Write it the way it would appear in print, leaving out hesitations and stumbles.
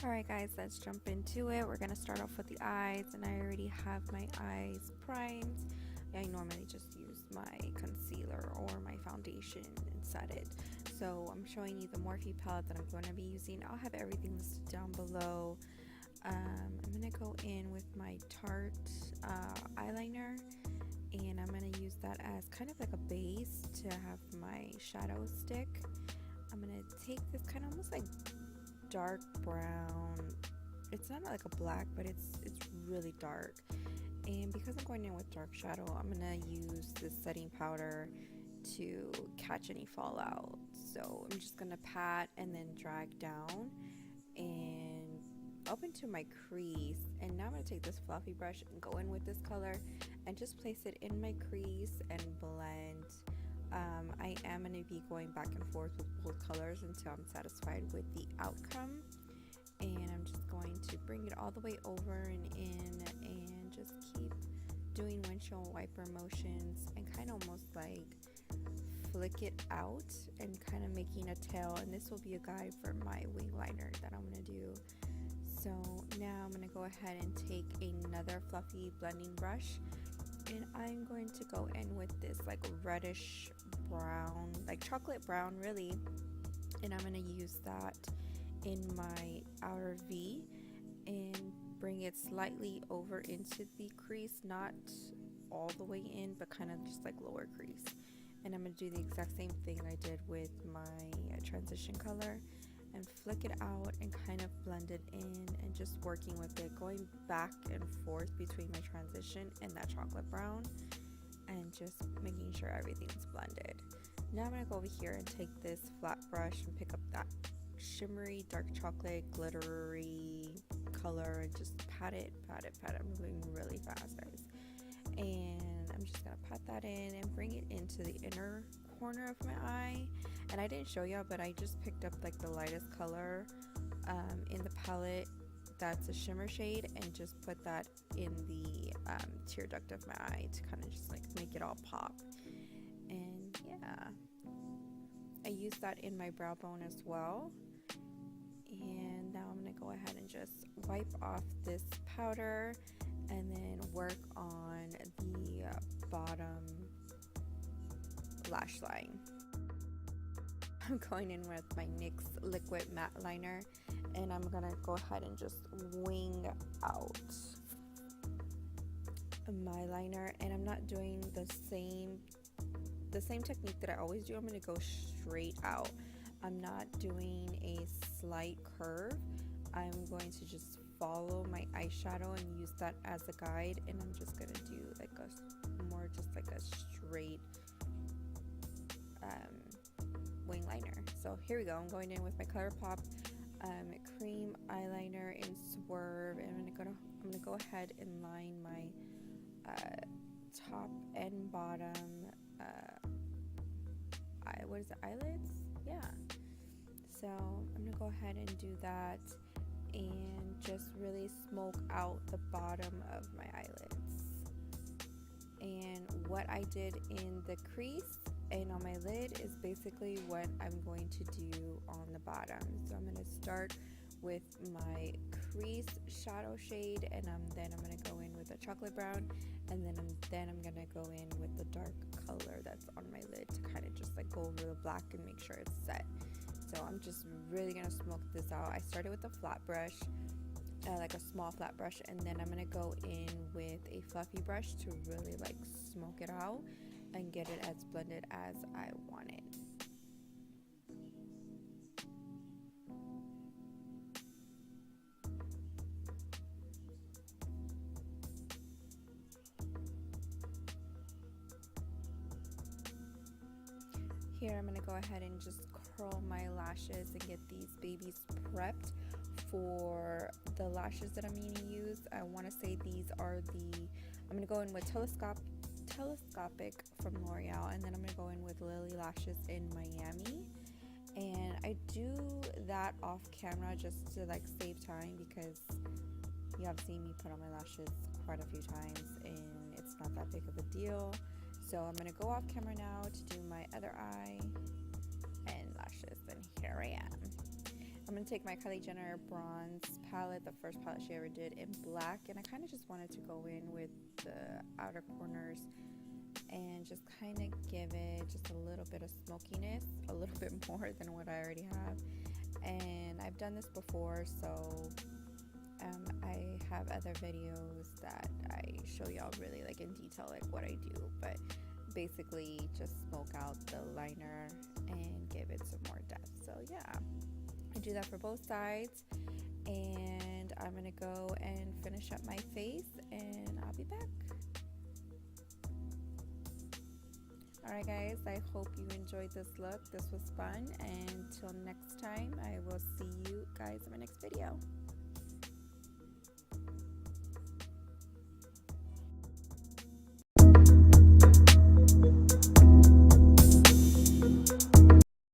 Alright guys, let's jump into it. We're going to start off with the eyes, and I already have my eyes primed. I normally just use my concealer or my foundation and set it. So I'm showing you the Morphe palette that I'm going to be using. I'll have everything listed down below. I'm going to go in with my Tarte eyeliner, and I'm going to use that as kind of like a base to have my shadow stick. I'm going to take this kind of almost like dark brown. It's not like a black, but it's really dark. And because I'm going in with dark shadow, I'm gonna use this setting powder to catch any fallout. So I'm just gonna pat and then drag down and up into my crease. And now I'm gonna take this fluffy brush and go in with this color and just place it in my crease and blend. I am going to be going back and forth with both colors until I'm satisfied with the outcome, and I'm just going to bring it all the way over and in and just keep doing windshield wiper motions and kind of almost like flick it out and kind of making a tail. And this will be a guide for my wing liner that I'm going to do. So now I'm going to go ahead and take another fluffy blending brush, and I'm going to go in with this like reddish brown, like chocolate brown really, and I'm going to use that in my outer V and bring it slightly over into the crease, not all the way in, but kind of just like lower crease. And I'm going to do the exact same thing I did with my transition color and flick it out and kind of blend it in, and just working with it, going back and forth between my transition and that chocolate brown, and just making sure everything's blended. Now I'm going to go over here and take this flat brush and pick up that shimmery dark chocolate glittery color and just pat it. I'm moving really fast, guys. And I'm just going to pat that in and bring it into the inner corner of my eye. And I didn't show y'all, but I just picked up like the lightest color in the palette that's a shimmer shade, and just put that in the tear duct of my eye to kind of just like make it all pop. And yeah, I use that in my brow bone as well. And now I'm going to go ahead and just wipe off this powder and then work on the bottom lash line. I'm going in with my NYX liquid matte liner, and I'm gonna go ahead and just wing out my liner. And I'm not doing the same technique that I always do. I'm gonna go straight out. I'm not doing a slight curve. I'm going to just follow my eyeshadow and use that as a guide, and I'm just gonna do like a more just like a straight wing liner. So here we go. I'm going in with my ColourPop cream eyeliner in Swerve, and I'm gonna go ahead and line my top and bottom what is it, eyelids? Yeah. So I'm gonna go ahead and do that and just really smoke out the bottom of my eyelids. And what I did in the crease and on my lid is basically what I'm going to do on the bottom. So I'm going to start with my crease shadow shade, and then I'm going to go in with a chocolate brown, and then I'm going to go in with the dark color that's on my lid to kind of just like go over the black and make sure it's set. So I'm just really going to smoke this out. I started with a flat brush, like a small flat brush, and then I'm going to go in with a fluffy brush to really like smoke it out and get it as blended as I want it. Here I'm going to go ahead and just curl my lashes and get these babies prepped for the lashes that I'm going to use. I want to say these are I'm going to go in with Telescopic from L'Oreal, and then I'm going to go in with Lilly lashes in Miami. And I do that off camera just to like save time, because you have seen me put on my lashes quite a few times and it's not that big of a deal. So I'm going to go off camera now to do my other eye and lashes, and here I am. I'm going to take my Kylie Jenner bronze palette, the first palette she ever did, in black, and I kind of just wanted to go in with the outer corners and just kind of give it just a little bit of smokiness, a little bit more than what I already have. And I've done this before, so I have other videos that I show y'all really like in detail like what I do, but basically just smoke out the liner and give it some more depth. So yeah, I do that for both sides, and I'm gonna go and finish up my face and I'll be back. Alright guys, I hope you enjoyed this look. This was fun, and until next time, I will see you guys in my next video.